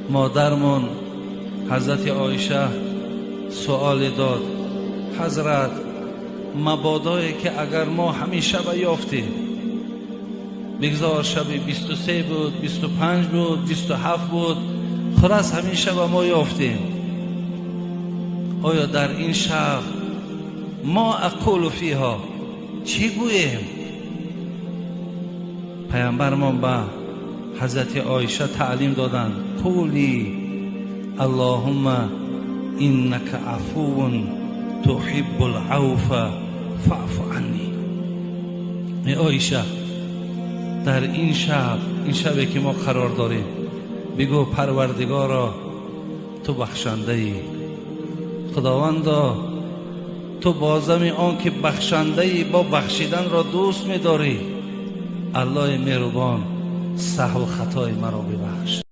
مادرمون حضرت عایشه سوال داد: حضرت، مبادایی که اگر ما همین شب یافتیم، بگذار شب 23 بود، 25 بود، 27 بود، خلاص همین شب ما یافتیم، آیا در این شب ما اقول فیها چی گوییم؟ پیامبرمان به حضرت عایشه تعلیم دادند: قولی اللهم انک عفو تحب العفو فاعف عنی. ای عایشه، در این شبی که ما قرار داریم، بگو پروردگارا تو بخشنده ای، خداوندا تو بازم آن که بخشنده ای، با بخشیدن را دوست می داری. الله مهربان سهو خطای مرا ببخش.